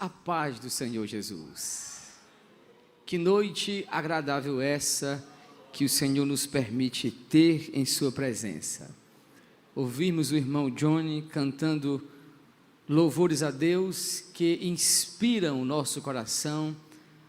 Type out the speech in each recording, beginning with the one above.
A paz do Senhor Jesus. Que noite agradável essa que o Senhor nos permite ter em sua presença. Ouvimos o irmão Johnny cantando louvores a Deus que inspiram o nosso coração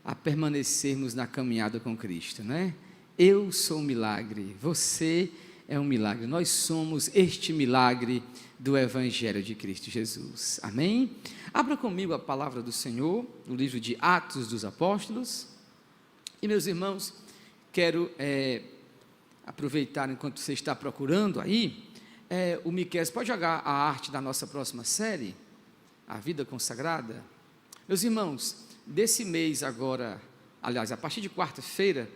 a permanecermos na caminhada com Cristo, né? Eu sou um milagre, você é um milagre, nós somos este milagre do Evangelho de Cristo Jesus, amém? Abra comigo a palavra do Senhor, no livro de Atos dos Apóstolos, e meus irmãos, quero aproveitar enquanto você está procurando aí, o Miqueias, pode jogar a arte da nossa próxima série, a vida consagrada? Meus irmãos, desse mês agora, aliás, a partir de quarta-feira,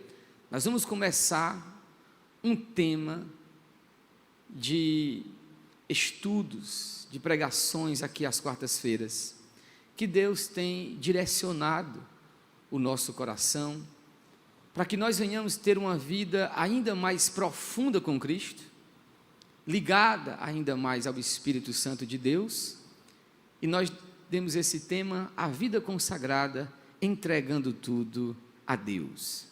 nós vamos começar um tema de estudos, de pregações aqui às quartas-feiras, que Deus tem direcionado o nosso coração, para que nós venhamos ter uma vida ainda mais profunda com Cristo, ligada ainda mais ao Espírito Santo de Deus, e nós demos esse tema, a vida consagrada, entregando tudo a Deus.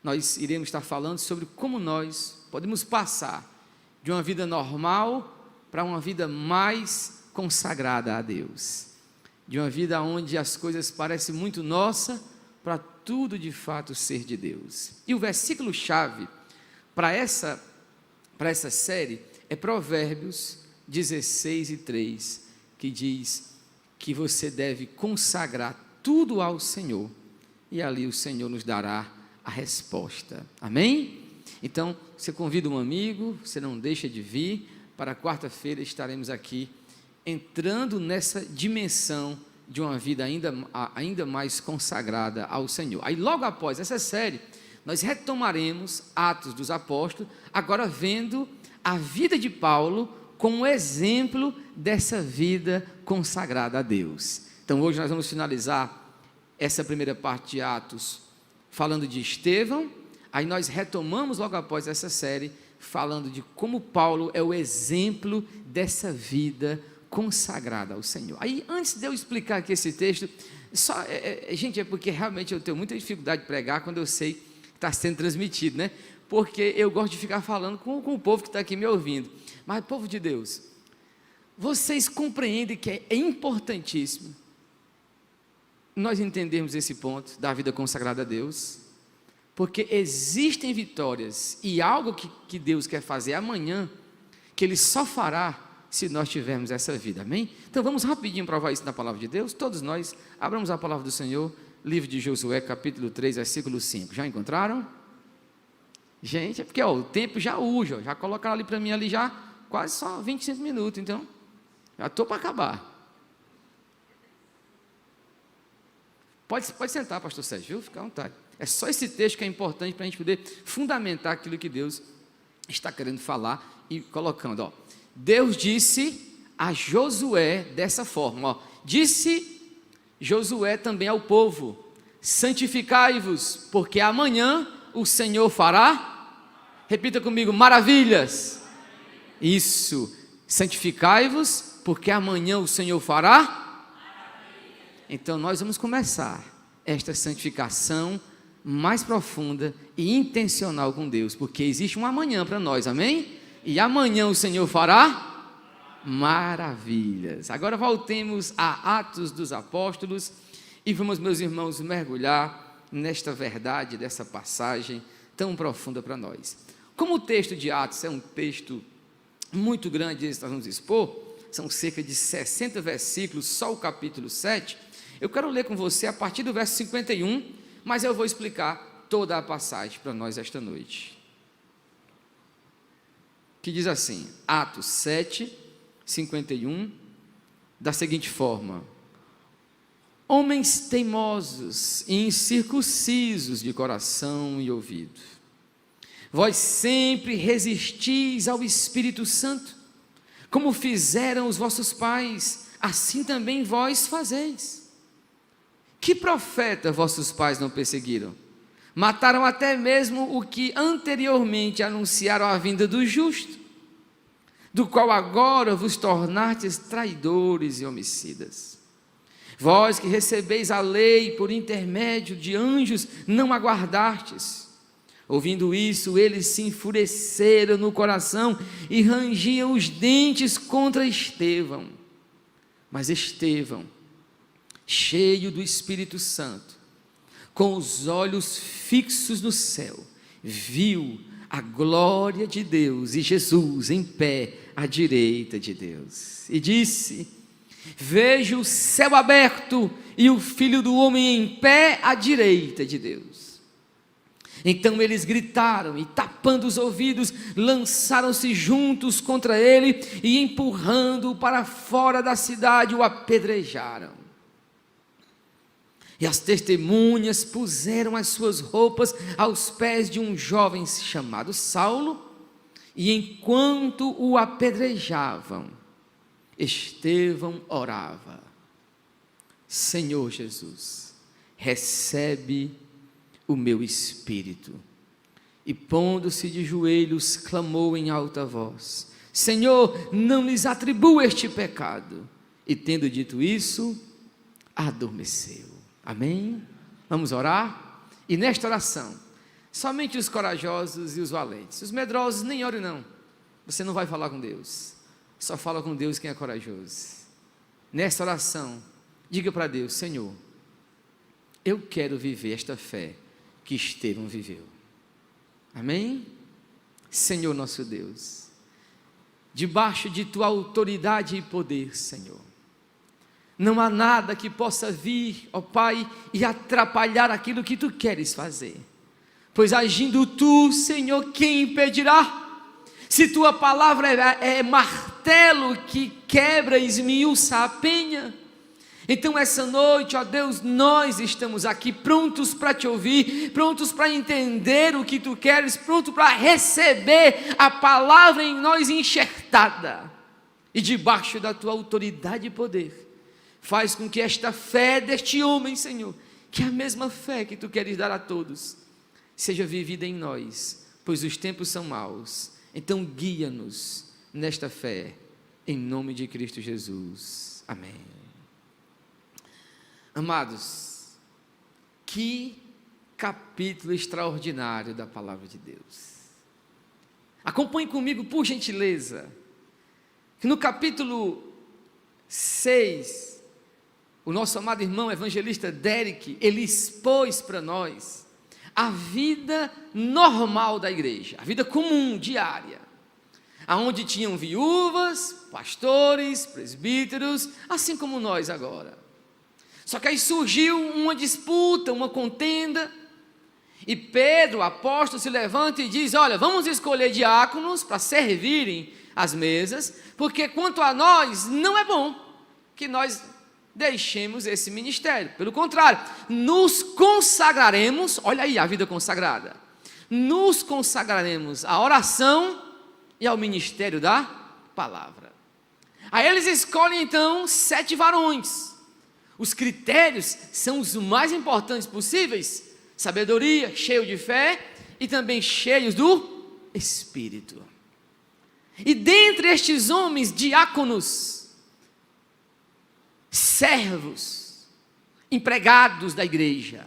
Nós iremos estar falando sobre como nós podemos passar de uma vida normal para uma vida mais consagrada a Deus, de uma vida onde as coisas parecem muito nossa, para tudo de fato ser de Deus. E o versículo-chave para essa série é Provérbios 16:3, que diz que você deve consagrar tudo ao Senhor, e ali o Senhor nos dará a resposta, amém? Então, você convida um amigo, você não deixa de vir, para quarta-feira estaremos aqui, entrando nessa dimensão de uma vida ainda mais consagrada ao Senhor. Aí logo após essa série, nós retomaremos Atos dos Apóstolos, agora vendo a vida de Paulo como exemplo dessa vida consagrada a Deus. Então hoje nós vamos finalizar essa primeira parte de Atos, falando de Estevão, aí nós retomamos logo após essa série, falando de como Paulo é o exemplo dessa vida consagrada ao Senhor. Aí, antes de eu explicar aqui esse texto, gente, é porque realmente eu tenho muita dificuldade de pregar quando eu sei que está sendo transmitido, né? Porque eu gosto de ficar falando com o povo que está aqui me ouvindo. Mas, povo de Deus, vocês compreendem que é importantíssimo nós entendermos esse ponto da vida consagrada a Deus? Porque existem vitórias e algo que Deus quer fazer amanhã, que Ele só fará se nós tivermos essa vida, amém? Então vamos rapidinho provar isso na palavra de Deus, todos nós, abramos a palavra do Senhor, livro de Josué, capítulo 3, versículo 5, já encontraram? Gente, é porque o tempo já urge, já colocaram ali para mim, ali já quase só 25 minutos, então, já estou para acabar. Pode sentar, pastor Sérgio, viu? Fica à vontade. É só esse texto que é importante para a gente poder fundamentar aquilo que Deus está querendo falar e colocando, ó. Deus disse a Josué dessa forma, ó. Disse Josué também ao povo: santificai-vos, porque amanhã o Senhor fará, repita comigo, maravilhas. Isso, santificai-vos, porque amanhã o Senhor fará. Então nós vamos começar esta santificação mais profunda e intencional com Deus, porque existe um amanhã para nós, amém? E amanhã o Senhor fará maravilhas. Agora voltemos a Atos dos Apóstolos e vamos, meus irmãos, mergulhar nesta verdade, dessa passagem tão profunda para nós. Como o texto de Atos é um texto muito grande, esse nós vamos expor, são cerca de 60 versículos, só o capítulo 7, eu quero ler com você a partir do verso 51, mas eu vou explicar toda a passagem para nós esta noite. Que diz assim, Atos 7, 51, da seguinte forma: homens teimosos e incircuncisos de coração e ouvido, vós sempre resistis ao Espírito Santo, como fizeram os vossos pais, assim também vós fazeis. Que profeta vossos pais não perseguiram? Mataram até mesmo o que anteriormente anunciaram a vinda do justo, do qual agora vos tornastes traidores e homicidas. Vós que recebeis a lei por intermédio de anjos, não aguardastes. Ouvindo isso, eles se enfureceram no coração e rangiam os dentes contra Estevão. Mas Estevão, cheio do Espírito Santo, com os olhos fixos no céu, viu a glória de Deus e Jesus em pé à direita de Deus. E disse: vejo o céu aberto e o Filho do Homem em pé à direita de Deus. Então eles gritaram e, tapando os ouvidos, lançaram-se juntos contra ele e, empurrando-o para fora da cidade, o apedrejaram. E as testemunhas puseram as suas roupas aos pés de um jovem chamado Saulo, e enquanto o apedrejavam, Estevão orava: Senhor Jesus, recebe o meu espírito. E pondo-se de joelhos, clamou em alta voz: Senhor, não lhes atribua este pecado. E tendo dito isso, adormeceu. Amém? Vamos orar? E nesta oração, somente os corajosos e os valentes. Os medrosos nem orem não. Você não vai falar com Deus. Só fala com Deus quem é corajoso. Nesta oração, diga para Deus: Senhor, eu quero viver esta fé que Estevão viveu. Amém? Senhor nosso Deus, debaixo de tua autoridade e poder, Senhor, não há nada que possa vir, ó Pai, e atrapalhar aquilo que tu queres fazer. Pois agindo tu, Senhor, quem impedirá? Se tua palavra é martelo que quebra e esmiuça a penha, então essa noite, ó Deus, nós estamos aqui prontos para te ouvir, prontos para entender o que tu queres, prontos para receber a palavra em nós enxertada. E debaixo da tua autoridade e poder, faz com que esta fé deste homem, Senhor, que é a mesma fé que tu queres dar a todos, seja vivida em nós, pois os tempos são maus. Então guia-nos nesta fé, em nome de Cristo Jesus. Amém. Amados, que capítulo extraordinário da palavra de Deus. Acompanhe comigo, por gentileza, que no capítulo 6, o nosso amado irmão evangelista Derek, ele expôs para nós a vida normal da igreja, a vida comum, diária, aonde tinham viúvas, pastores, presbíteros, assim como nós agora. Só que aí surgiu uma disputa, uma contenda, e Pedro, o apóstolo, se levanta e diz: olha, vamos escolher diáconos para servirem as mesas, porque quanto a nós, não é bom que nós deixemos esse ministério. Pelo contrário, nos consagraremos, olha aí a vida consagrada, nos consagraremos à oração e ao ministério da palavra. Aí eles escolhem então 7 varões. Os critérios são os mais importantes possíveis: sabedoria, cheio de fé e também cheios do Espírito. E dentre estes homens, diáconos, servos, empregados da igreja,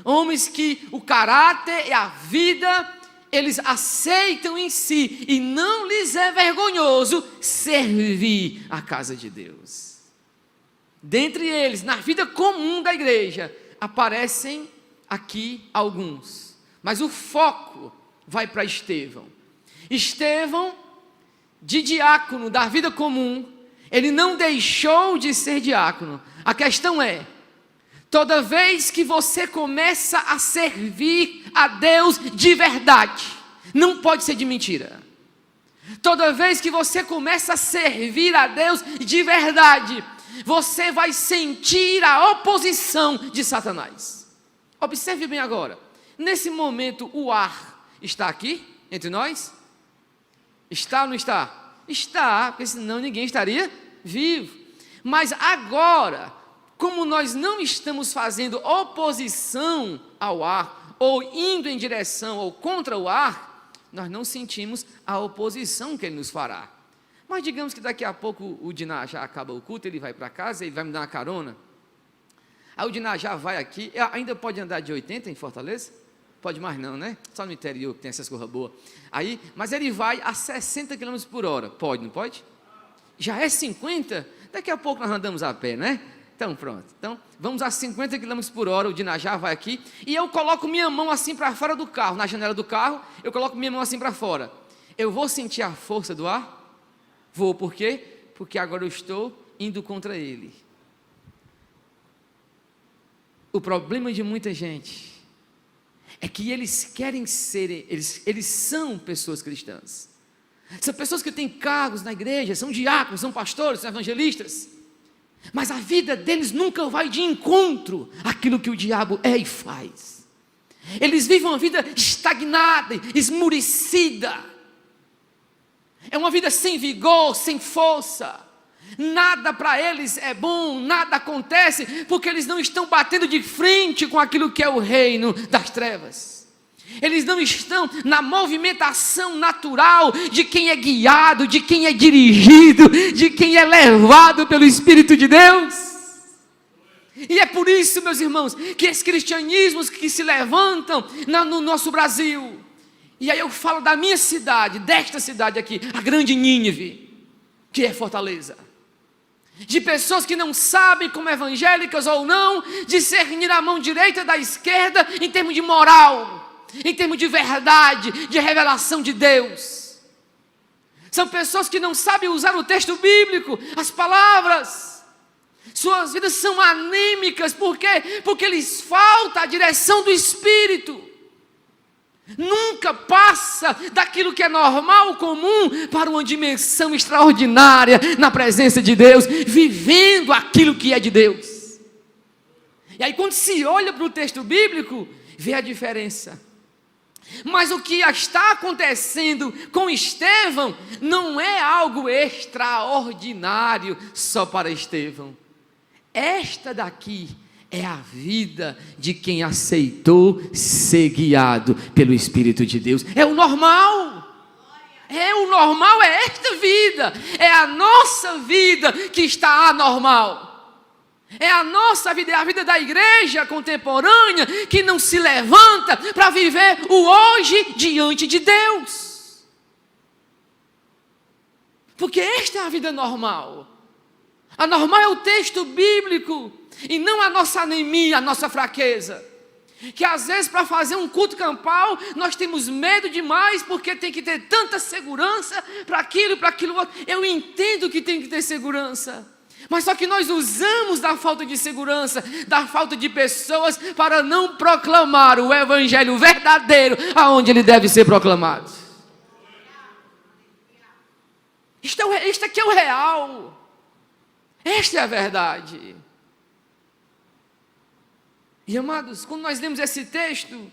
homens que o caráter e a vida eles aceitam em si, e não lhes é vergonhoso servir a casa de Deus. Dentre eles, na vida comum da igreja, aparecem aqui alguns, mas o foco vai para Estevão. Estevão, de diácono da vida comum, ele não deixou de ser diácono. A questão é, toda vez que você começa a servir a Deus de verdade, não pode ser de mentira. Toda vez que você começa a servir a Deus de verdade, você vai sentir a oposição de Satanás. Observe bem agora, nesse momento o ar está aqui entre nós? Está ou não está? Está, porque senão ninguém estaria vivo. Mas agora, como nós não estamos fazendo oposição ao ar, ou indo em direção ou contra o ar, nós não sentimos a oposição que ele nos fará. Mas digamos que daqui a pouco o Diná já acaba o culto, ele vai para casa, ele vai me dar uma carona. Aí o Diná já vai aqui, ainda pode andar de 80 em Fortaleza? Pode mais não, né? Só no interior que tem essas coisas boas. Aí, mas ele vai a 60 km por hora. Pode, não pode? Já é 50? Daqui a pouco nós andamos a pé, né? Então pronto. Então vamos a 50 km por hora, o Diná já vai aqui. E eu coloco minha mão assim para fora do carro, na janela do carro, eu coloco minha mão assim para fora. Eu vou sentir a força do ar? Vou, por quê? Porque agora eu estou indo contra ele. O problema de muita gente é que eles querem ser, eles são pessoas cristãs. São pessoas que têm cargos na igreja, são diáconos, são pastores, são evangelistas. Mas a vida deles nunca vai de encontro àquilo que o diabo é e faz. Eles vivem uma vida estagnada, esmurecida. É uma vida sem vigor, sem força. Nada para eles é bom, nada acontece, porque eles não estão batendo de frente com aquilo que é o reino das trevas. Eles não estão na movimentação natural de quem é guiado, de quem é dirigido, de quem é levado pelo Espírito de Deus. E é por isso, meus irmãos, que esses cristianismos que se levantam no nosso Brasil, e aí eu falo da minha cidade, desta cidade aqui, a grande Nínive, que é Fortaleza, de pessoas que não sabem, como evangélicas ou não, discernir a mão direita da esquerda em termos de moral, em termos de verdade, de revelação de Deus. São pessoas que não sabem usar o texto bíblico, as palavras. Suas vidas são anêmicas, por quê? Porque lhes falta a direção do Espírito. Nunca passa daquilo que é normal, comum, para uma dimensão extraordinária na presença de Deus, vivendo aquilo que é de Deus. E aí quando se olha para o texto bíblico, vê a diferença. Mas o que está acontecendo com Estevão não é algo extraordinário só para Estevão. Esta daqui é a vida de quem aceitou ser guiado pelo Espírito de Deus. É o normal. O normal é esta vida. É a nossa vida que está anormal. É a nossa vida, é a vida da igreja contemporânea que não se levanta para viver o hoje diante de Deus. Porque esta é a vida normal. A normal é o texto bíblico e não a nossa anemia, a nossa fraqueza. Que às vezes para fazer um culto campal nós temos medo demais porque tem que ter tanta segurança para aquilo outro. Eu entendo que tem que ter segurança, mas só que nós usamos da falta de segurança, da falta de pessoas para não proclamar o evangelho verdadeiro aonde ele deve ser proclamado. Isto aqui é o real. Esta é a verdade. E amados, quando nós lemos esse texto,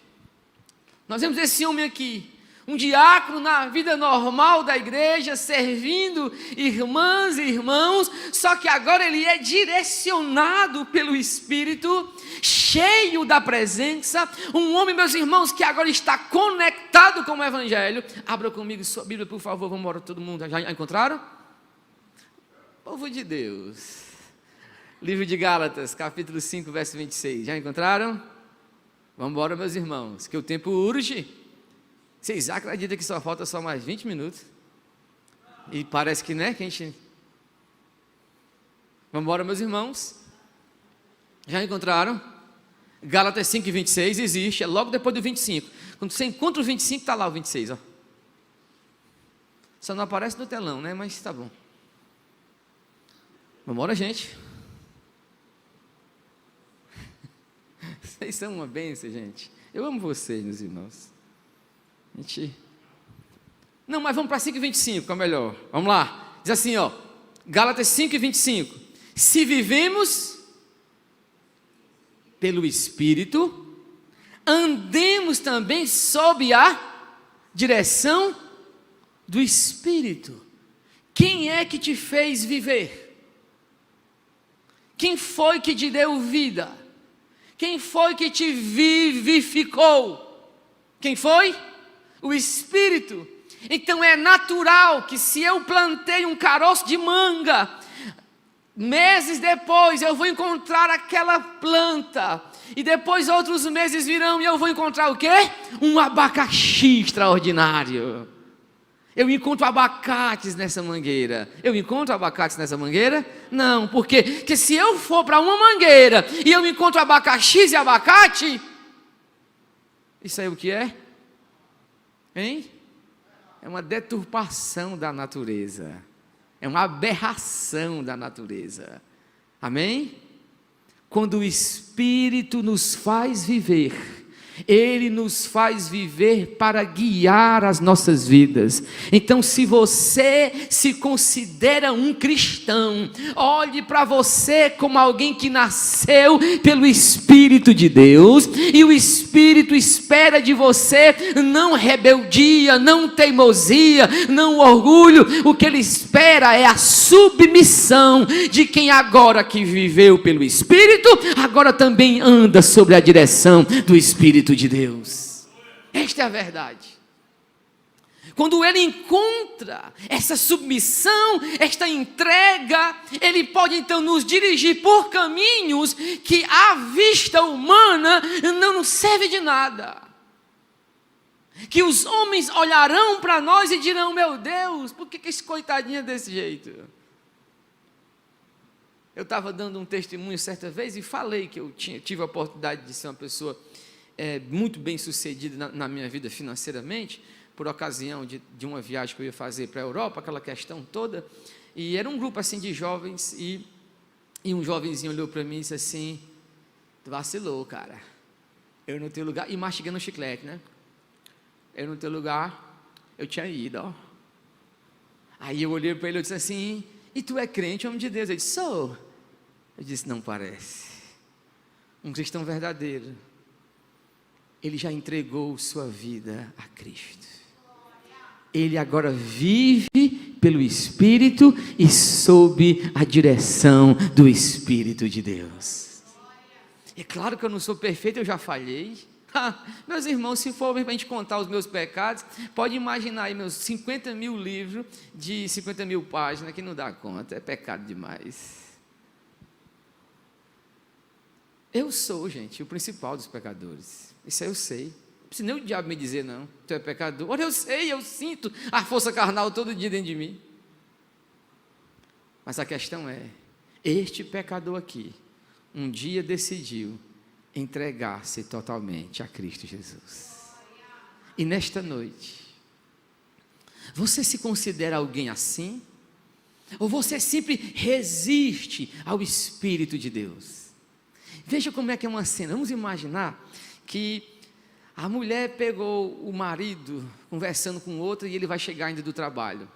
nós vemos esse homem aqui, um diácono na vida normal da igreja, servindo irmãs e irmãos, só que agora ele é direcionado pelo Espírito, cheio da presença, um homem, meus irmãos, que agora está conectado com o Evangelho. Abra comigo sua Bíblia, por favor, vamos embora todo mundo. Já encontraram? Povo de Deus. Livro de Gálatas, capítulo 5, verso 26. Já encontraram? Vamos embora, meus irmãos, que o tempo urge. Vocês acreditam que só falta só mais 20 minutos? E parece que, né, que a gente... Vamos embora, meus irmãos. Já encontraram? Gálatas 5, 26 existe, é logo depois do 25. Quando você encontra o 25, está lá o 26, ó. Só não aparece no telão, né, mas tá bom. Vamos embora, gente. Vocês são uma bênção, gente. Eu amo vocês, meus irmãos. Não, mas vamos para 5:25, que é melhor. Vamos lá. Diz assim, ó. Gálatas 5:25. Se vivemos pelo Espírito, andemos também sob a direção do Espírito. Quem é que te fez viver? Quem foi que te deu vida? Quem foi que te vivificou? Quem foi? O Espírito. Então é natural que se eu plantei um caroço de manga Meses depois eu vou encontrar aquela planta. E depois outros meses virão e eu vou encontrar o quê? Um abacaxi extraordinário. Eu encontro abacates nessa mangueira. Eu encontro abacates nessa mangueira? Não, por quê? Porque se eu for para uma mangueira e eu encontro abacaxis e abacate, isso aí o que é? Hein? É uma deturpação da natureza. É uma aberração da natureza. Amém? Quando o Espírito nos faz viver, Ele nos faz viver para guiar as nossas vidas. Então, se você se considera um cristão, olhe para você como alguém que nasceu pelo Espírito de Deus, e o Espírito espera de você não rebeldia, não teimosia, não orgulho. O que Ele espera é a submissão de quem agora que viveu pelo Espírito, agora também anda sobre a direção do Espírito de Deus. Esta é a verdade. Quando ele encontra essa submissão, esta entrega, ele pode então nos dirigir por caminhos que à vista humana não nos serve de nada. Que os homens olharão para nós e dirão: meu Deus, por que esse coitadinho é desse jeito? Eu estava dando um testemunho certa vez e falei que eu tive a oportunidade de ser uma pessoa muito bem sucedida na minha vida financeiramente, por ocasião de uma viagem que eu ia fazer para a Europa, aquela questão toda, e era um grupo assim de jovens, e um jovenzinho olhou para mim e disse assim: tu vacilou, cara, eu no teu lugar, e mastigando um chiclete, né? Eu no teu lugar, eu tinha ido, ó. Aí eu olhei para ele e disse assim: e tu é crente, homem de Deus? Ele disse: sou. Eu disse: não parece. Um cristão verdadeiro, ele já entregou sua vida a Cristo. Ele agora vive pelo Espírito e sob a direção do Espírito de Deus. É claro que eu não sou perfeito, eu já falhei. Meus irmãos, se for para a gente contar os meus pecados, pode imaginar aí meus 50 mil livros de 50 mil páginas, que não dá conta, é pecado demais. Eu sou, gente, o principal dos pecadores. Isso aí eu sei. Não precisa nem o diabo me dizer, não. Tu é pecador. Olha, eu sei, eu sinto a força carnal todo dia dentro de mim. Mas a questão é: este pecador aqui, um dia decidiu entregar-se totalmente a Cristo Jesus. E nesta noite, você se considera alguém assim? Ou você sempre resiste ao Espírito de Deus? Veja como é que é uma cena. Vamos imaginar que a mulher pegou o marido conversando com outro e ele vai chegar ainda do trabalho.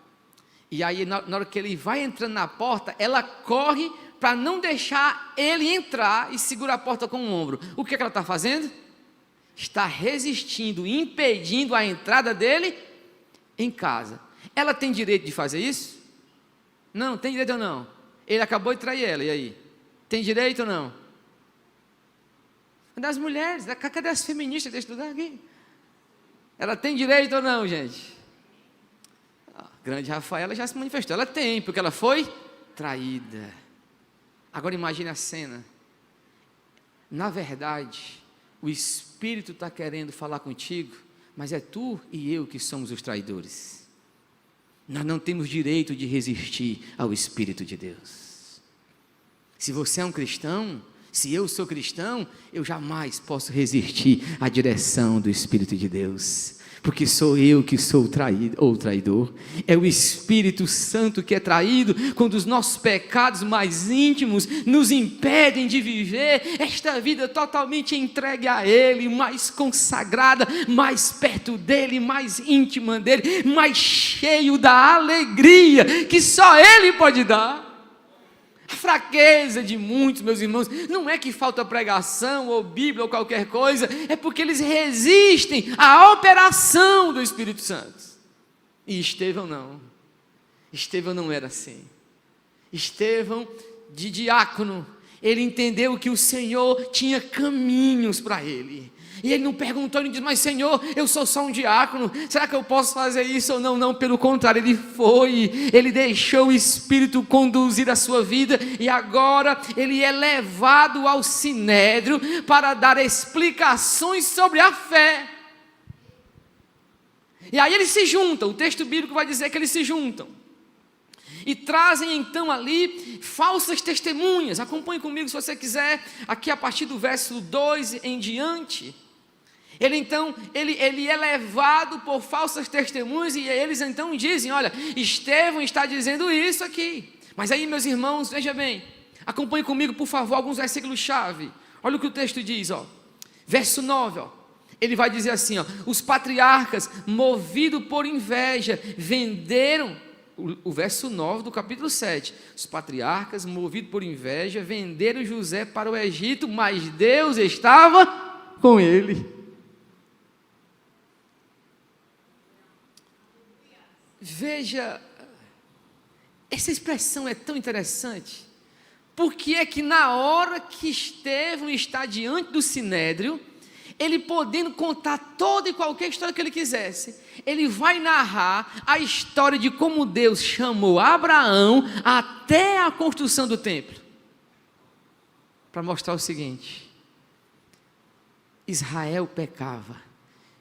E aí na hora que ele vai entrando na porta, ela corre para não deixar ele entrar e segura a porta com o ombro. O que ela está fazendo? Está resistindo, impedindo a entrada dele em casa. Ela tem direito de fazer isso? Não, tem direito ou não? Ele acabou de trair ela, e aí? Tem direito ou não? Das mulheres, cadê as feministas desse lugar aqui? Ela tem direito ou não, gente? A grande Rafaela já se manifestou, ela tem, porque ela foi traída. Agora imagine a cena. Na verdade, o Espírito está querendo falar contigo, mas é tu e eu que somos os traidores. Nós não temos direito de resistir ao Espírito de Deus. Se você é um cristão, se eu sou cristão, eu jamais posso resistir à direção do Espírito de Deus, porque sou eu que sou traído ou traidor. É o Espírito Santo que é traído quando os nossos pecados mais íntimos nos impedem de viver esta vida totalmente entregue a Ele, mais consagrada, mais perto dEle, mais íntima dEle, mais cheio da alegria que só Ele pode dar. A fraqueza de muitos, meus irmãos, não é que falta pregação ou Bíblia ou qualquer coisa, é porque eles resistem à operação do Espírito Santo. E Estevão não era assim. Estevão, de diácono, ele entendeu que o Senhor tinha caminhos para ele. E ele não perguntou, ele disse: mas Senhor, eu sou só um diácono, será que eu posso fazer isso ou não? Não, pelo contrário, ele foi, ele deixou o Espírito conduzir a sua vida, e agora ele é levado ao Sinédrio para dar explicações sobre a fé. E aí eles se juntam, o texto bíblico vai dizer que eles se juntam, e trazem então ali falsas testemunhas. Acompanhe comigo se você quiser, aqui a partir do verso 2 em diante. Ele é levado por falsas testemunhas, e eles então dizem: olha, Estevão está dizendo isso aqui. Mas aí, meus irmãos, veja bem, acompanhe comigo por favor alguns versículos-chave. Olha o que o texto diz, verso 9, ele vai dizer assim, os patriarcas, movidos por inveja, venderam, o verso 9 do capítulo 7, os patriarcas, movidos por inveja, venderam José para o Egito, mas Deus estava com ele. Veja, essa expressão é tão interessante. Porque é que na hora que Estevão está diante do Sinédrio, ele podendo contar toda e qualquer história que ele quisesse, ele vai narrar a história de como Deus chamou Abraão até a construção do templo, para mostrar o seguinte: Israel pecava,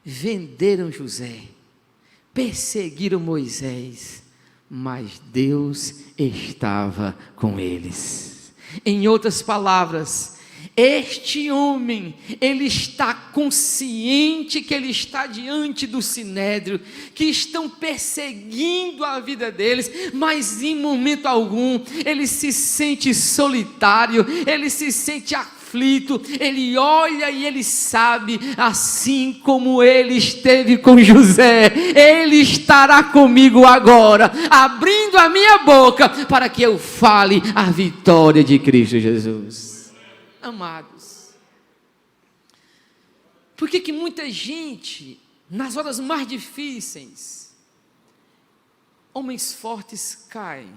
venderam José, perseguiram Moisés, mas Deus estava com eles. Em outras palavras, este homem, ele está consciente que ele está diante do Sinédrio, que estão perseguindo a vida deles, mas em momento algum ele se sente solitário, ele se sente aflito, ele olha e ele sabe, assim como ele esteve com José, ele estará comigo agora, abrindo a minha boca para que eu fale a vitória de Cristo Jesus. Amados, por que muita gente, nas horas mais difíceis, homens fortes caem?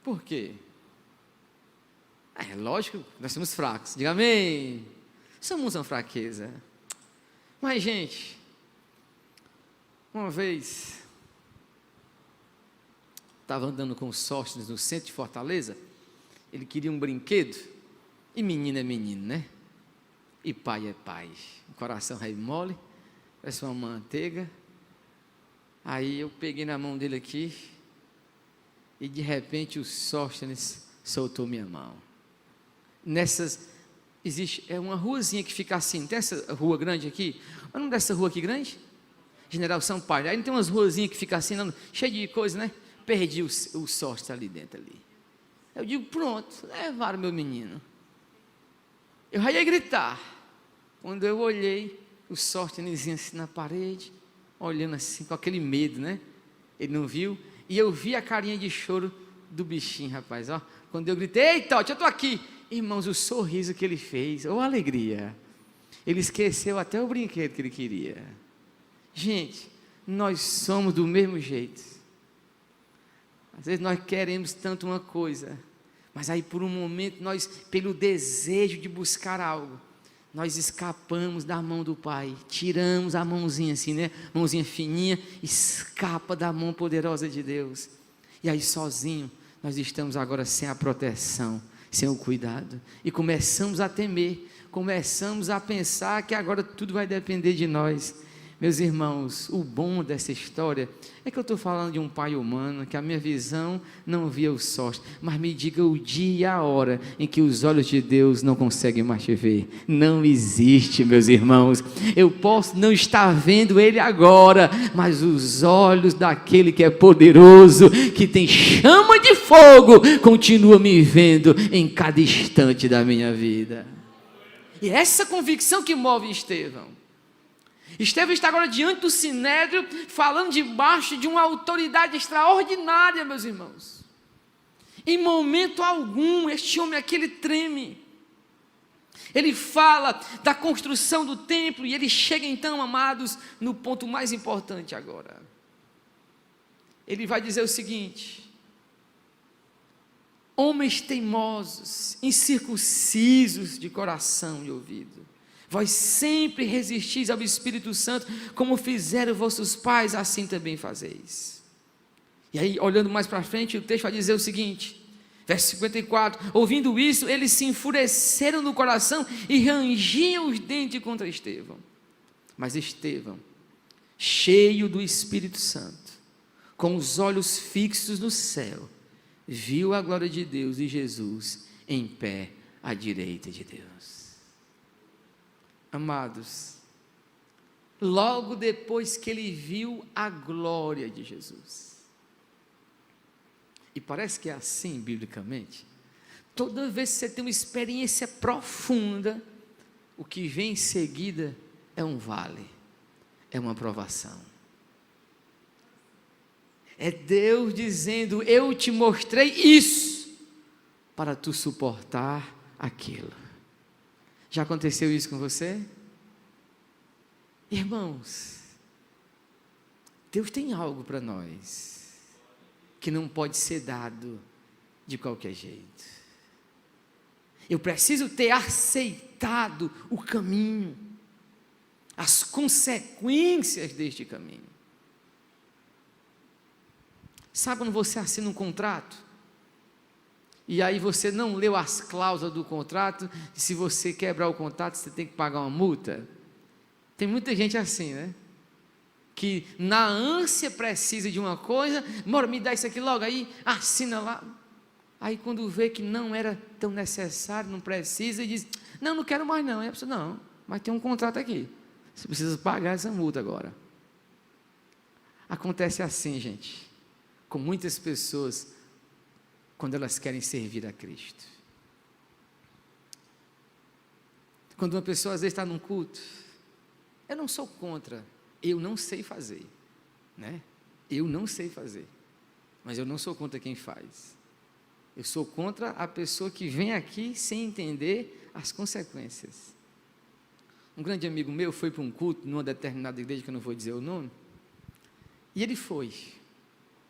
Por quê? É lógico, nós somos fracos, diga amém. Somos uma fraqueza. Mas, gente, uma vez estava andando com o Sóstenes no centro de Fortaleza. Ele queria um brinquedo, e menino é menino, né? E pai é pai, o coração é mole, parece uma manteiga. Aí eu peguei na mão dele aqui, e de repente o Sóstenes soltou minha mão. Existe uma ruazinha que fica assim, tem essa rua grande aqui, o nome dessa rua aqui grande? General Sampaio. Aí não tem umas ruazinhas que fica assim, cheio de coisa, né? Perdi o Sóstenes ali dentro ali. Eu digo: pronto, levaram meu menino. Eu já ia gritar, quando eu olhei o Sóstenes assim na parede, olhando assim com aquele medo, né? Ele não viu, e eu vi a carinha de choro do bichinho, rapaz, quando eu gritei: eita, eu estou aqui. Irmãos, o sorriso que ele fez, alegria, ele esqueceu até o brinquedo que ele queria. Gente, nós somos do mesmo jeito. Às vezes nós queremos tanto uma coisa, mas aí por um momento nós, pelo desejo de buscar algo, nós escapamos da mão do Pai, tiramos a mãozinha assim, né? Mãozinha fininha, escapa da mão poderosa de Deus. E aí sozinho, nós estamos agora sem a proteção, sem o cuidado, e começamos a temer, começamos a pensar que agora tudo vai depender de nós. Meus irmãos, o bom dessa história é que eu estou falando de um pai humano, que a minha visão não via o Sóstenes, mas me diga o dia e a hora em que os olhos de Deus não conseguem mais te ver. Não existe, meus irmãos. Eu posso não estar vendo ele agora, mas os olhos daquele que é poderoso, que tem chama de fogo, continuam me vendo em cada instante da minha vida. E essa convicção que move Estevão. Estevão está agora diante do Sinédrio, falando debaixo de uma autoridade extraordinária, meus irmãos. Em momento algum, este homem aqui, ele treme. Ele fala da construção do templo, e ele chega então, amados, no ponto mais importante agora. Ele vai dizer o seguinte: Homens teimosos, incircuncisos de coração e ouvido, vós sempre resistis ao Espírito Santo, como fizeram vossos pais, assim também fazeis. E aí, olhando mais para frente, o texto vai dizer o seguinte, verso 54, ouvindo isso, eles se enfureceram no coração e rangiam os dentes contra Estevão. Mas Estevão, cheio do Espírito Santo, com os olhos fixos no céu, viu a glória de Deus e Jesus em pé à direita de Deus. Amados, logo depois que ele viu a glória de Jesus, e parece que é assim biblicamente, toda vez que você tem uma experiência profunda, o que vem em seguida é um vale, é uma provação. É Deus dizendo, eu te mostrei isso, para tu suportar aquilo. Já aconteceu isso com você? Irmãos, Deus tem algo para nós, que não pode ser dado de qualquer jeito. Eu preciso ter aceitado o caminho, as consequências deste caminho. Sabe quando você assina um contrato, e aí você não leu as cláusulas do contrato, e se você quebrar o contrato, você tem que pagar uma multa? Tem muita gente assim, né? Que na ânsia precisa de uma coisa, bora, me dá isso aqui logo, aí assina lá. Aí quando vê que não era tão necessário, não precisa, e diz, não quero mais não. Aí a pessoa, não, mas tem um contrato aqui, você precisa pagar essa multa agora. Acontece assim, gente, com muitas pessoas, quando elas querem servir a Cristo. Quando uma pessoa às vezes está num culto, eu não sou contra, eu não sei fazer, né? Eu não sei fazer, mas eu não sou contra quem faz. Eu sou contra a pessoa que vem aqui sem entender as consequências. Um grande amigo meu foi para um culto numa determinada igreja, que eu não vou dizer o nome, e ele foi.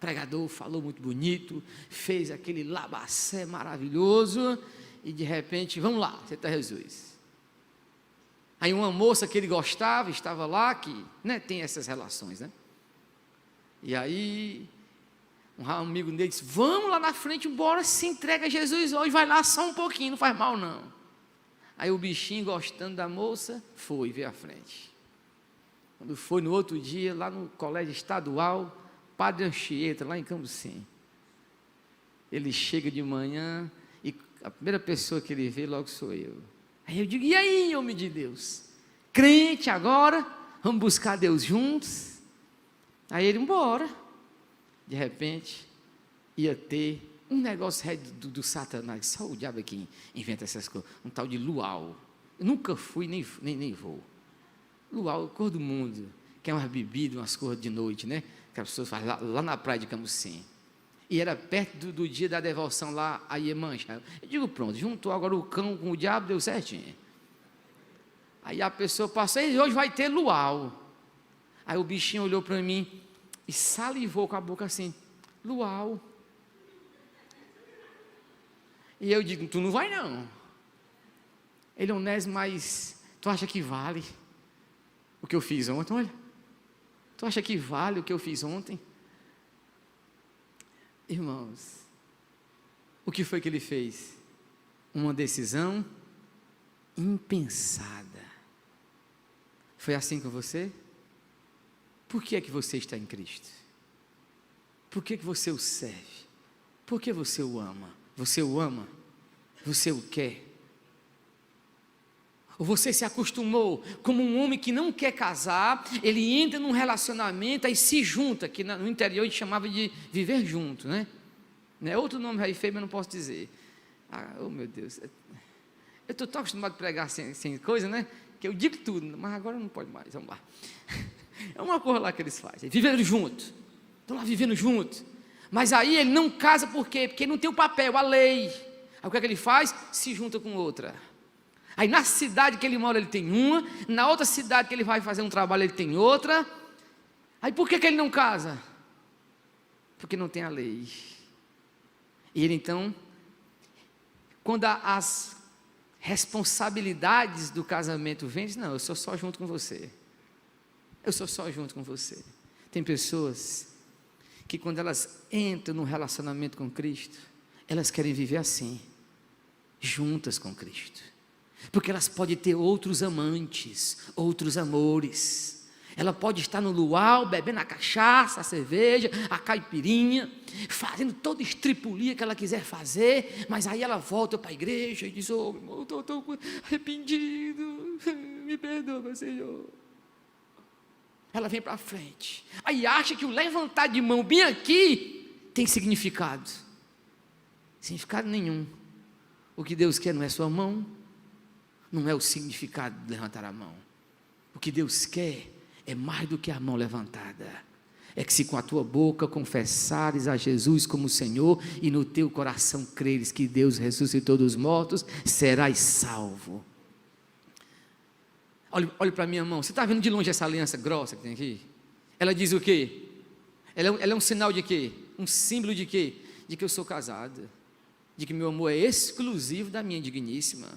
Pregador, falou muito bonito, fez aquele labacé maravilhoso, e de repente, vamos lá, aceita Jesus. Aí uma moça que ele gostava, estava lá, que, né, tem essas relações, né? E aí, um amigo dele disse, vamos lá na frente, bora, se entrega a Jesus hoje, vai lá só um pouquinho, não faz mal não. Aí o bichinho, gostando da moça, foi, veio à frente. Quando foi no outro dia, lá no colégio estadual, Padre Anchieta, lá em Cambucim, ele chega de manhã, e a primeira pessoa que ele vê logo sou eu. Aí eu digo, e aí, homem de Deus? Crente agora, vamos buscar Deus juntos? Aí ele, embora. De repente, ia ter um negócio do Satanás, só o diabo que inventa essas coisas, um tal de luau. Eu nunca fui, nem vou. Luau, cor do mundo, que é umas bebidas, umas cores de noite, né? Que as pessoas fazem lá na praia de Cambucim. E era perto do dia da devoção lá, a Iemanjá. Eu digo, pronto, juntou agora o cão com o diabo, deu certinho. Aí a pessoa passou, e hoje vai ter luau. Aí o bichinho olhou para mim e salivou com a boca assim, luau. E eu digo, tu não vai não. Ele, Onésimo, mas tu acha que vale o que eu fiz ontem? Olha. Tu acha que vale o que eu fiz ontem? Irmãos, o que foi que ele fez? Uma decisão impensada. Foi assim com você? Por que é que você está em Cristo? Por que que você o serve? Por que você o ama? Você o ama? Você o quer? Ou você se acostumou como um homem que não quer casar, ele entra num relacionamento, aí se junta, que no interior a gente chamava de viver junto, né? É outro nome aí feio, mas não posso dizer. Oh meu Deus, eu estou tão acostumado a pregar sem coisa, né? Que eu digo tudo, mas agora não pode mais, vamos lá. É uma coisa lá que eles fazem, vivendo junto, estão lá vivendo junto, mas aí ele não casa por quê? Porque ele não tem o papel, a lei. Aí o que é que ele faz? Se junta com outra. Aí na cidade que ele mora ele tem uma, na outra cidade que ele vai fazer um trabalho ele tem outra. Aí por que ele não casa? Porque não tem a lei. E ele então quando as responsabilidades do casamento vêm, diz, não, eu sou só junto com você. Eu sou só junto com você. Tem pessoas que quando elas entram num relacionamento com Cristo, elas querem viver assim, juntas com Cristo. Porque elas podem ter outros amantes, outros amores. Ela pode estar no luau, bebendo a cachaça, a cerveja, a caipirinha, fazendo toda estripulia que ela quiser fazer, mas aí ela volta para a igreja e diz, oh, irmão, eu estou arrependido, me perdoa, meu Senhor. Ela vem para frente, aí acha que o levantar de mão bem aqui tem significado. Significado nenhum. O que Deus quer não é sua mão, não é o significado de levantar a mão. O que Deus quer é mais do que a mão levantada. É que se com a tua boca confessares a Jesus como Senhor e no teu coração creres que Deus ressuscitou dos mortos, serás salvo. Olhe para a minha mão, você está vendo de longe essa aliança grossa que tem aqui? Ela diz o quê? Ela é um sinal de quê? Um símbolo de quê? De que eu sou casada, de que meu amor é exclusivo da minha digníssima.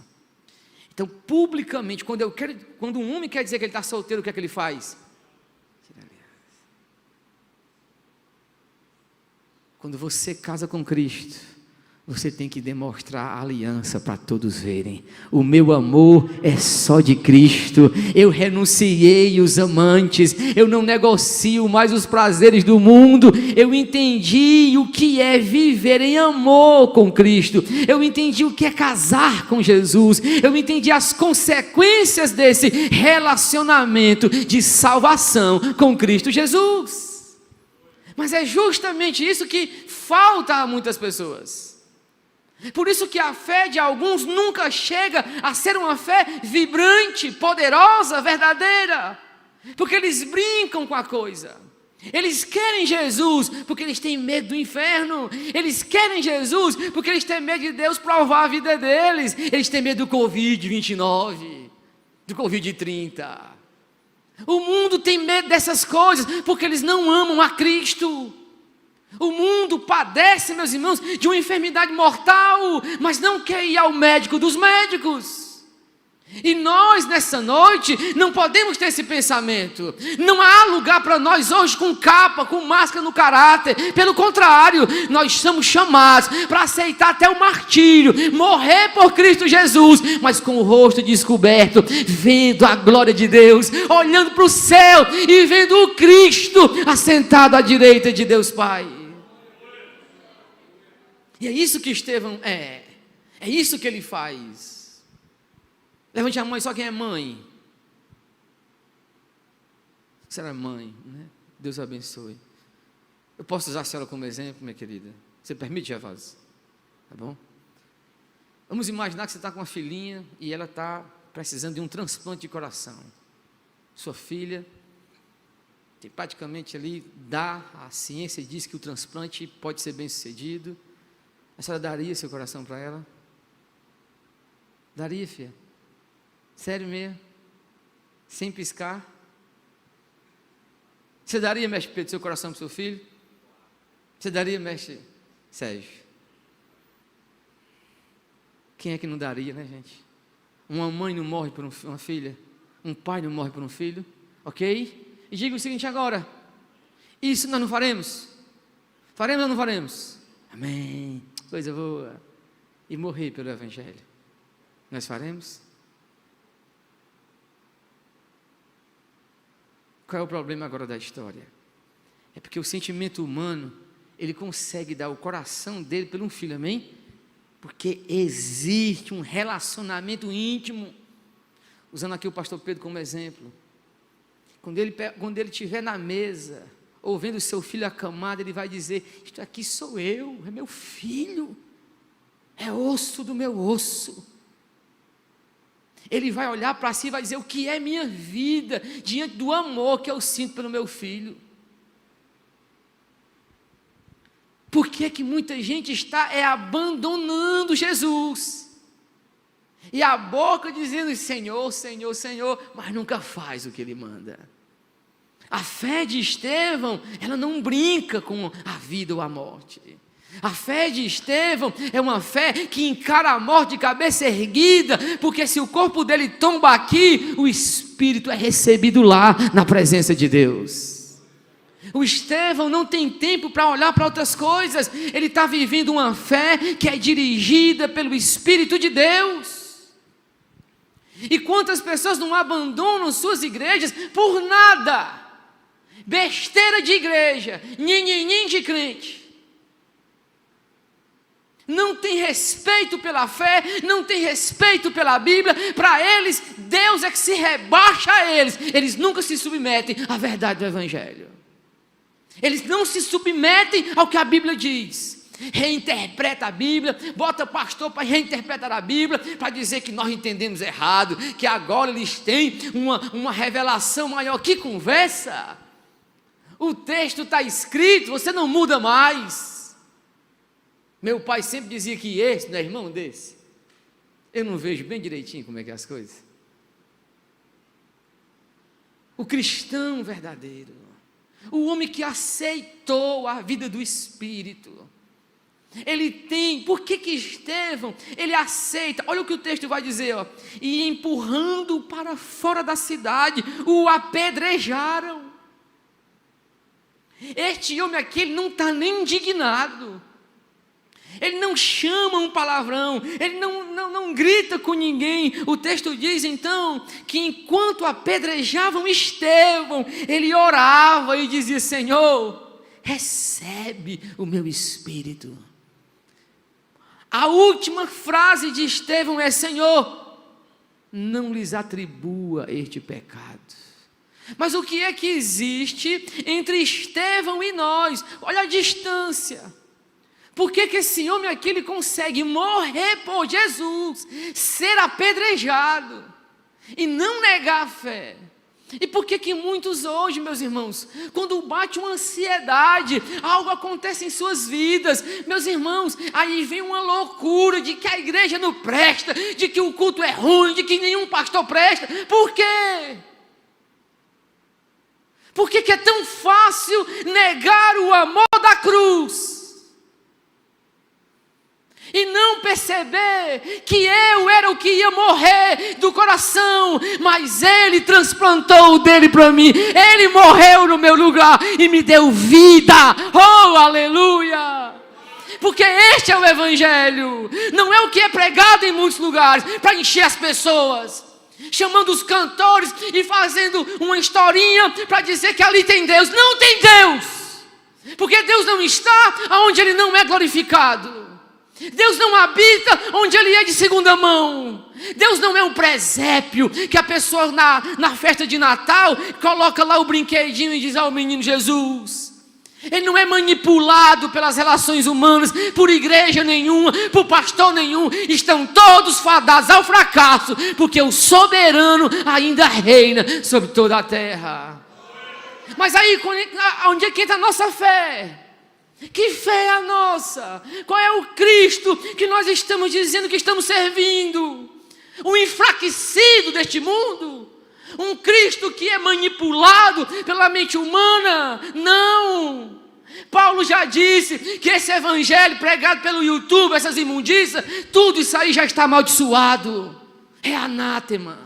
Então, publicamente, quando um homem quer dizer que ele está solteiro, o que é que ele faz? Quando você casa com Cristo, você tem que demonstrar a aliança para todos verem. O meu amor é só de Cristo. Eu renunciei os amantes. Eu não negocio mais os prazeres do mundo. Eu entendi o que é viver em amor com Cristo. Eu entendi o que é casar com Jesus. Eu entendi as consequências desse relacionamento de salvação com Cristo Jesus. Mas é justamente isso que falta a muitas pessoas. Por isso que a fé de alguns nunca chega a ser uma fé vibrante, poderosa, verdadeira, porque eles brincam com a coisa. Eles querem Jesus porque eles têm medo do inferno. Eles querem Jesus porque eles têm medo de Deus provar a vida deles. Eles têm medo do Covid-29, do Covid-30. O mundo tem medo dessas coisas porque eles não amam a Cristo. O mundo padece, meus irmãos, de uma enfermidade mortal, mas não quer ir ao médico dos médicos. E nós, nessa noite, não podemos ter esse pensamento. Não há lugar para nós hoje com capa, com máscara no caráter. Pelo contrário, nós somos chamados para aceitar até o martírio, morrer por Cristo Jesus, mas com o rosto descoberto, vendo a glória de Deus, olhando para o céu e vendo o Cristo assentado à direita de Deus Pai. E é isso que Estevão é isso que ele faz. Levante a mão, só quem é mãe. Será mãe, né? Deus abençoe. Eu posso usar a senhora como exemplo, minha querida? Você permite, Evas? Tá bom? Vamos imaginar que você está com uma filhinha e ela está precisando de um transplante de coração. Sua filha, praticamente ali, a ciência diz que o transplante pode ser bem sucedido. A senhora daria seu coração para ela? Daria, filha? Sério mesmo? Sem piscar? Você daria, mestre Pedro, seu coração para o seu filho? Você daria, mestre Sérgio? Quem é que não daria, né, gente? Uma mãe não morre por uma filha, um pai não morre por um filho, ok? E diga o seguinte agora: isso nós não faremos? Faremos ou não faremos? Amém, coisa boa. E morrer pelo Evangelho, nós faremos? Qual é o problema agora da história? É porque o sentimento humano, ele consegue dar o coração dele por um filho, amém? Porque existe um relacionamento íntimo. Usando aqui o pastor Pedro como exemplo. Quando ele estiver na mesa, ou vendo o seu filho acamado, ele vai dizer: isto aqui sou eu, é meu filho, é osso do meu osso. Ele vai olhar para si e vai dizer: o que é minha vida diante do amor que eu sinto pelo meu filho? Por que que muita gente está abandonando Jesus? E a boca dizendo: Senhor, Senhor, Senhor, mas nunca faz o que Ele manda. A fé de Estevão, ela não brinca com a vida ou a morte. A fé de Estevão é uma fé que encara a morte de cabeça erguida, porque se o corpo dele tomba aqui, o espírito é recebido lá na presença de Deus. O Estevão não tem tempo para olhar para outras coisas, ele está vivendo uma fé que é dirigida pelo Espírito de Deus. E quantas pessoas não abandonam suas igrejas por nada? Besteira de igreja, nhenhenhen de crente. Não tem respeito pela fé, não tem respeito pela Bíblia. Para eles, Deus é que se rebaixa a eles. Eles nunca se submetem à verdade do Evangelho. Eles não se submetem ao que a Bíblia diz. Reinterpreta a Bíblia, bota pastor para reinterpretar a Bíblia, para dizer que nós entendemos errado, que agora eles têm uma revelação maior. Que conversa! O texto está escrito, você não muda mais. Meu pai sempre dizia que esse não é irmão desse. Eu não vejo bem direitinho como é que é as coisas. O cristão verdadeiro, o homem que aceitou a vida do Espírito, ele tem, por que Estevão, ele aceita, olha o que o texto vai dizer, ó, e empurrando para fora da cidade, o apedrejaram. Este homem aqui, ele não está nem indignado, ele não chama um palavrão, ele não grita com ninguém. O texto diz então que enquanto apedrejavam Estevão, ele orava e dizia: Senhor, recebe o meu espírito. A última frase de Estevão é: Senhor, não lhes atribua este pecado. Mas o que é que existe entre Estevão e nós? Olha a distância. Por que esse homem aqui ele consegue morrer por Jesus, ser apedrejado e não negar a fé? E por que muitos hoje, meus irmãos, quando bate uma ansiedade, algo acontece em suas vidas, meus irmãos, aí vem uma loucura de que a igreja não presta, de que o culto é ruim, de que nenhum pastor presta. Por quê? Por que é tão fácil negar o amor da cruz? E não perceber que eu era o que ia morrer do coração, mas Ele transplantou o dele para mim, Ele morreu no meu lugar e me deu vida, oh aleluia, porque este é o Evangelho, não é o que é pregado em muitos lugares, para encher as pessoas, chamando os cantores e fazendo uma historinha, para dizer que ali tem Deus. Não tem Deus, porque Deus não está onde Ele não é glorificado. Deus não habita onde Ele é de segunda mão. Deus não é um presépio que a pessoa na festa de Natal coloca lá o brinquedinho e diz ao menino Jesus. Ele não é manipulado pelas relações humanas, por igreja nenhuma, por pastor nenhum. Estão todos fadados ao fracasso, porque o soberano ainda reina sobre toda a terra. Mas aí, onde é que entra a nossa fé? Que fé é a nossa? Qual é o Cristo que nós estamos dizendo que estamos servindo? O enfraquecido deste mundo? Um Cristo que é manipulado pela mente humana? Não! Paulo já disse que esse evangelho pregado pelo YouTube, essas imundícias, tudo isso aí já está amaldiçoado. É anátema.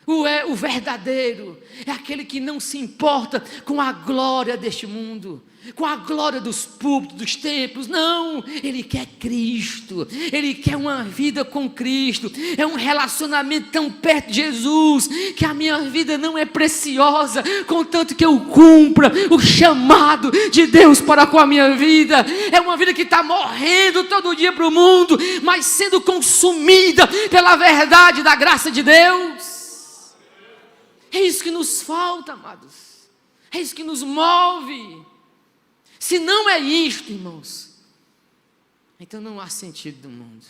O verdadeiro é aquele que não se importa com a glória deste mundo, com a glória dos púlpitos, dos templos. Não, ele quer Cristo, ele quer uma vida com Cristo, é um relacionamento tão perto de Jesus, que a minha vida não é preciosa, contanto que eu cumpra o chamado de Deus para com a minha vida. É uma vida que está morrendo todo dia para o mundo, mas sendo consumida pela verdade da graça de Deus. É isso que nos falta, amados, é isso que nos move. Se não é isto, irmãos, então não há sentido no mundo.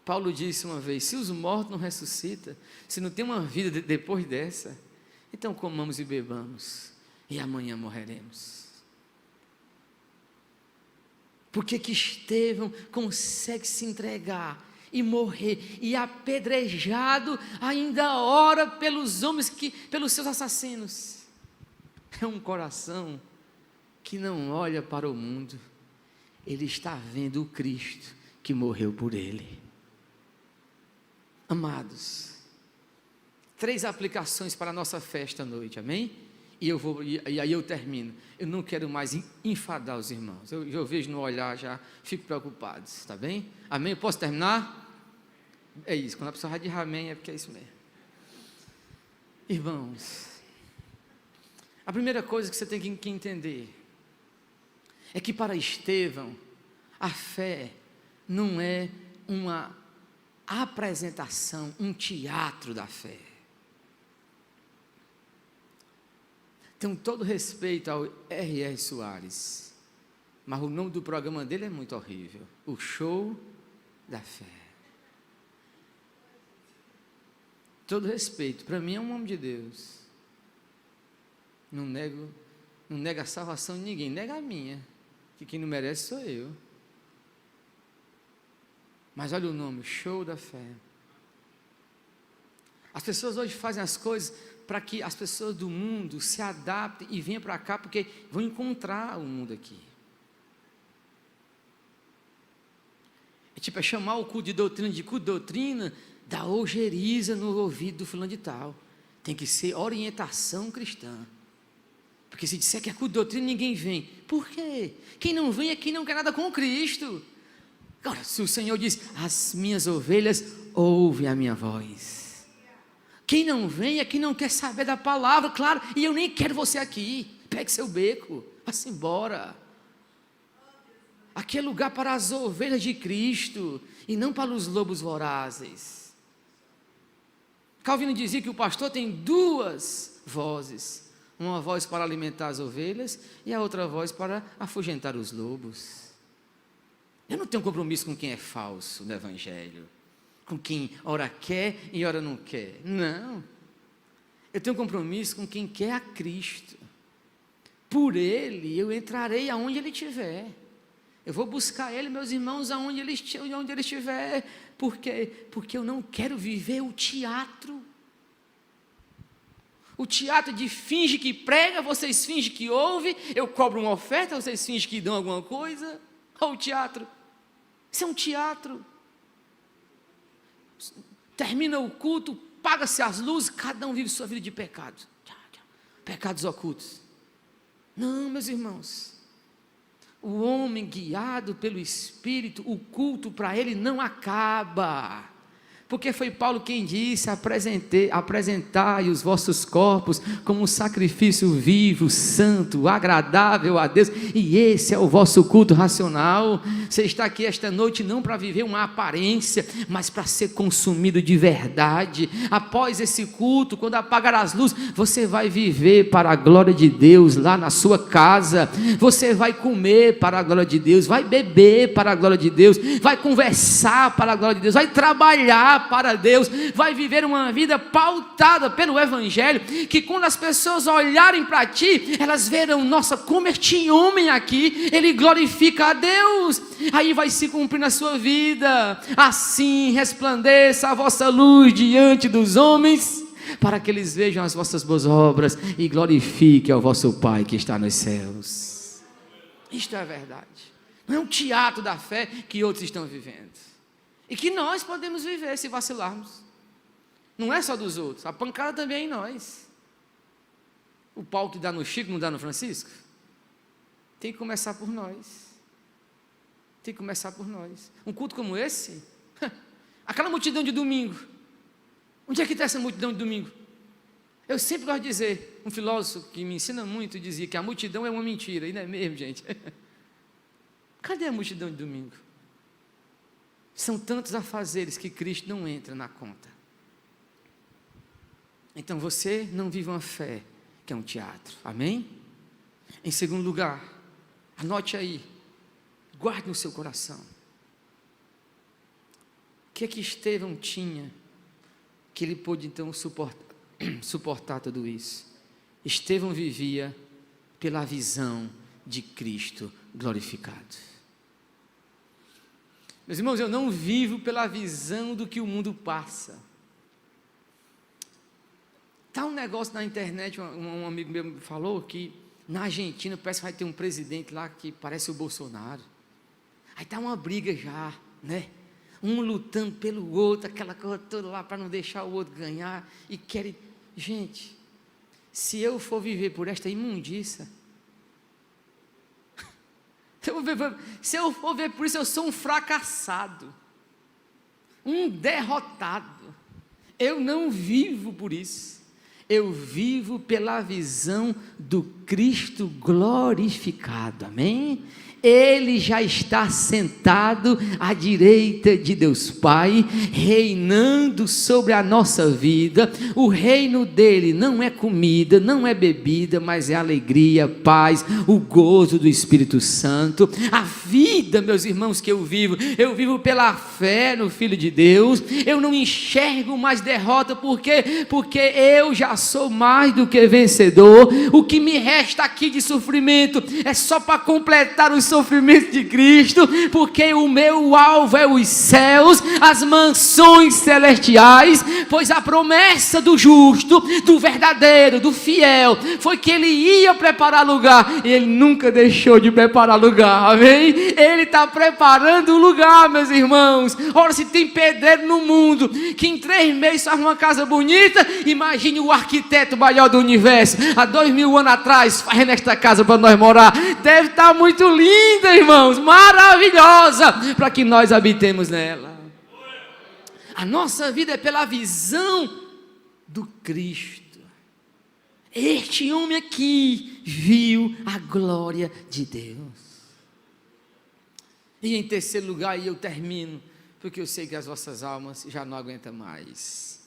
Paulo disse uma vez: se os mortos não ressuscitam, se não tem uma vida depois dessa, então comamos e bebamos, e amanhã morreremos. Por que Estevão consegue se entregar e morrer, e apedrejado ainda ora pelos homens, pelos seus assassinos? É um coração que não olha para o mundo, ele está vendo o Cristo que morreu por ele. Amados, 3 aplicações para a nossa festa à noite, amém? E aí eu termino. Eu não quero mais enfadar os irmãos. Eu vejo no olhar, já fico preocupado, está bem? Amém? Eu posso terminar? É isso, quando a pessoa vai de amém é porque é isso mesmo. Irmãos, a primeira coisa que você tem que entender é que para Estevão, a fé não é uma apresentação, um teatro da fé. Tenho todo respeito ao R.R. Soares, mas o nome do programa dele é muito horrível, o Show da Fé. Todo respeito, para mim é um homem de Deus, não nega a salvação de ninguém, nega a minha, que quem não merece sou eu. Mas olha o nome, Show da Fé. As pessoas hoje fazem as coisas para que as pessoas do mundo se adaptem e venham para cá, porque vão encontrar o mundo aqui. É chamar o culto de culto de doutrina, dá ojeriza no ouvido do fulano de tal. Tem que ser orientação cristã. Porque se disser que é culto de doutrina, ninguém vem. Por quê? Quem não vem é quem não quer nada com Cristo. Agora, se o Senhor diz, as minhas ovelhas ouvem a minha voz. Quem não vem é quem não quer saber da palavra, claro, e eu nem quero você aqui. Pegue seu beco, vá-se embora. Aqui é lugar para as ovelhas de Cristo, e não para os lobos vorazes. Calvino dizia que o pastor tem 2 vozes. Uma voz para alimentar as ovelhas, e a outra voz para afugentar os lobos. Eu não tenho compromisso com quem é falso no Evangelho, com quem ora quer e ora não quer, não. Eu tenho compromisso com quem quer a Cristo. Por Ele eu entrarei aonde Ele estiver. Eu vou buscar Ele, meus irmãos, aonde Ele estiver. Por quê? Porque eu não quero viver o teatro. O teatro de finge que prega, vocês fingem que ouve, eu cobro uma oferta, vocês fingem que dão alguma coisa. Olha o teatro. Isso é um teatro. Termina o culto, paga-se as luzes, cada um vive sua vida de pecado. Pecados ocultos. Não, meus irmãos. O homem guiado pelo Espírito, o culto para ele não acaba. Porque foi Paulo quem disse, apresentai os vossos corpos como um sacrifício vivo, santo, agradável a Deus, e esse é o vosso culto racional. Você está aqui esta noite não para viver uma aparência, mas para ser consumido de verdade. Após esse culto, quando apagar as luzes, você vai viver para a glória de Deus lá na sua casa, você vai comer para a glória de Deus, vai beber para a glória de Deus, vai conversar para a glória de Deus, vai trabalhar para Deus, vai viver uma vida pautada pelo Evangelho, que quando as pessoas olharem para ti, elas verão, nossa, como este homem aqui, ele glorifica a Deus, aí vai se cumprir na sua vida. Assim resplandeça a vossa luz diante dos homens, para que eles vejam as vossas boas obras e glorifiquem ao vosso Pai que está nos céus. Isto é verdade, não é um teatro da fé que outros estão vivendo, e que nós podemos viver se vacilarmos. Não é só dos outros, a pancada também é em nós. O pau que dá no Chico não dá no Francisco? Tem que começar por nós. Tem que começar por nós. Um culto como esse, aquela multidão de domingo, onde é que está essa multidão de domingo? Eu sempre gosto de dizer, um filósofo que me ensina muito dizia que a multidão é uma mentira, e não é mesmo, gente? Cadê a multidão de domingo? São tantos afazeres que Cristo não entra na conta. Então você não vive uma fé que é um teatro, amém? Em segundo lugar, anote aí, guarde no seu coração. O que é que Estevão tinha que ele pôde então suportar tudo isso? Estevão vivia pela visão de Cristo glorificado. Meus irmãos, eu não vivo pela visão do que o mundo passa. Está um negócio na internet, um amigo meu falou que na Argentina parece que vai ter um presidente lá que parece o Bolsonaro. Aí tá uma briga já, né? Um lutando pelo outro, aquela coisa toda lá para não deixar o outro ganhar. E querem... Gente, se eu for viver por esta imundiça, se eu for ver por isso, eu sou um fracassado, um derrotado. Eu não vivo por isso. Eu vivo pela visão do Cristo glorificado, amém? Ele já está sentado à direita de Deus Pai, reinando sobre a nossa vida. O reino dele não é comida, não é bebida, mas é alegria, paz, o gozo do Espírito Santo. A vida, meus irmãos, que eu vivo pela fé no Filho de Deus. Eu não enxergo mais derrota, porque eu já sou mais do que vencedor. O que me resta aqui de sofrimento é só para completar os sofrimento de Cristo, porque o meu alvo é os céus, as mansões celestiais, pois a promessa do justo, do verdadeiro, do fiel, foi que ele ia preparar lugar, e ele nunca deixou de preparar lugar, amém? Ele está preparando o lugar, meus irmãos. Ora, se tem pedreiro no mundo, que em 3 meses faz uma casa bonita, imagine o arquiteto maior do universo, há 2000 anos atrás, fazendo esta casa para nós morar. Deve estar muito linda, irmãos, maravilhosa, para que nós habitemos nela. A nossa vida é pela visão do Cristo. Este homem aqui viu a glória de Deus. E em terceiro lugar, e eu termino, porque eu sei que as vossas almas já não aguentam mais.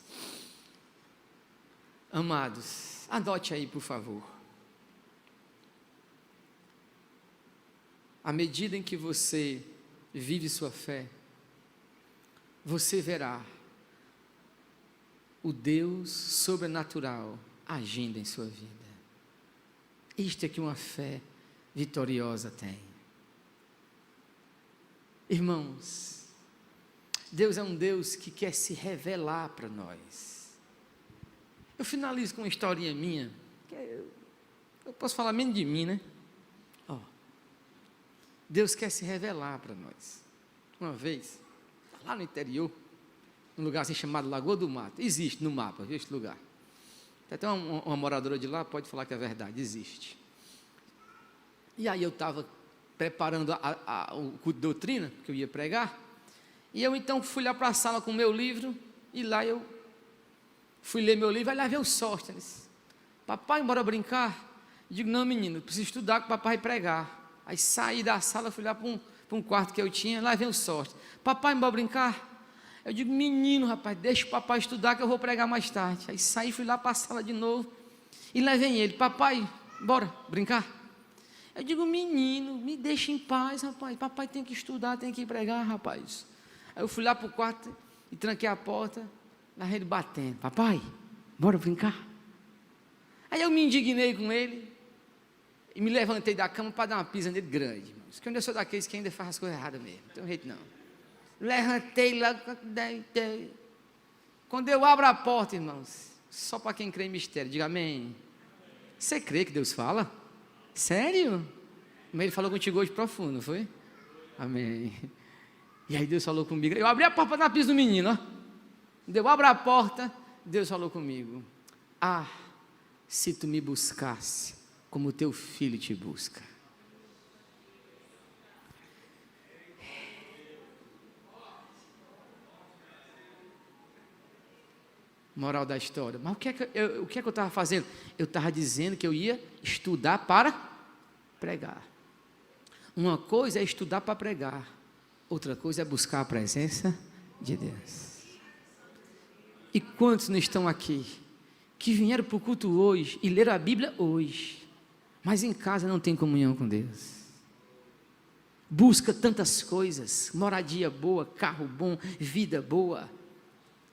Amados, anote aí, por favor. À medida em que você vive sua fé, você verá o Deus sobrenatural agindo em sua vida. Isto é que uma fé vitoriosa tem. Irmãos, Deus é um Deus que quer se revelar para nós. Eu finalizo com uma historinha minha, que eu posso falar menos de mim, né? Deus quer se revelar para nós. Uma vez, lá no interior, num lugar assim chamado Lagoa do Mato, existe no mapa, viu este lugar? Tem até uma moradora de lá, pode falar que é verdade, existe. E aí eu estava preparando o culto de doutrina, que eu ia pregar, e eu então fui lá para a sala com o meu livro, e lá eu fui ler meu livro, aí lá veio o Sóstenes. Papai, bora brincar? Eu digo, não menino, eu preciso estudar que o papai vai pregar. Aí saí da sala, fui lá para um quarto que eu tinha, lá vem o Sóstenes. Papai, bora brincar? Eu digo, menino, rapaz, deixa o papai estudar que eu vou pregar mais tarde. Aí saí, fui lá para a sala de novo, e lá vem ele, papai, bora brincar? Eu digo, menino, me deixa em paz, rapaz, papai tem que estudar, tem que pregar, rapaz. Aí eu fui lá para o quarto e tranquei a porta, lá ele batendo, papai, bora brincar? Aí eu me indignei com ele, e me levantei da cama para dar uma pisa nele grande, irmãos. Porque eu sou daqueles que ainda faz as coisas erradas mesmo, não tem jeito não. Levantei lá, deitei. Quando eu abro a porta, irmãos, só para quem crê em mistério, diga amém. Você crê que Deus fala? Sério? Mas ele falou contigo hoje profundo, não foi? Amém. E aí Deus falou comigo, eu abri a porta para dar uma pisa no menino, ó. Quando eu abro a porta, Deus falou comigo, se tu me buscasse, como o teu filho te busca. Moral da história. Mas o que é que eu estava fazendo? Eu estava dizendo que eu ia estudar para pregar. Uma coisa é estudar para pregar, outra coisa é buscar a presença de Deus. E quantos não estão aqui, que vieram para o culto hoje e leram a Bíblia hoje, mas em casa não tem comunhão com Deus? Busca tantas coisas, moradia boa, carro bom, vida boa,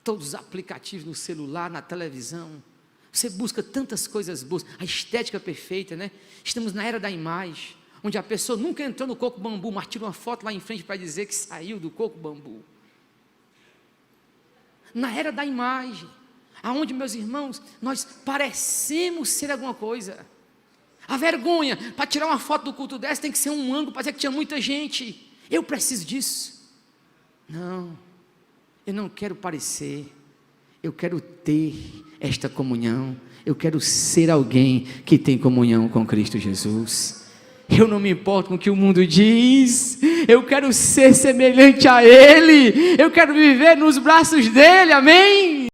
todos os aplicativos no celular, na televisão, você busca tantas coisas boas, a estética perfeita, né? Estamos na era da imagem, onde a pessoa nunca entrou no coco bambu, mas tira uma foto lá em frente para dizer que saiu do coco bambu. Na era da imagem, aonde, meus irmãos, nós parecemos ser alguma coisa. A vergonha, para tirar uma foto do culto dessa, tem que ser um ângulo, para dizer que tinha muita gente. Eu preciso disso. Não, eu não quero parecer, eu quero ter esta comunhão, eu quero ser alguém que tem comunhão com Cristo Jesus. Eu não me importo com o que o mundo diz, eu quero ser semelhante a Ele, eu quero viver nos braços dEle, amém?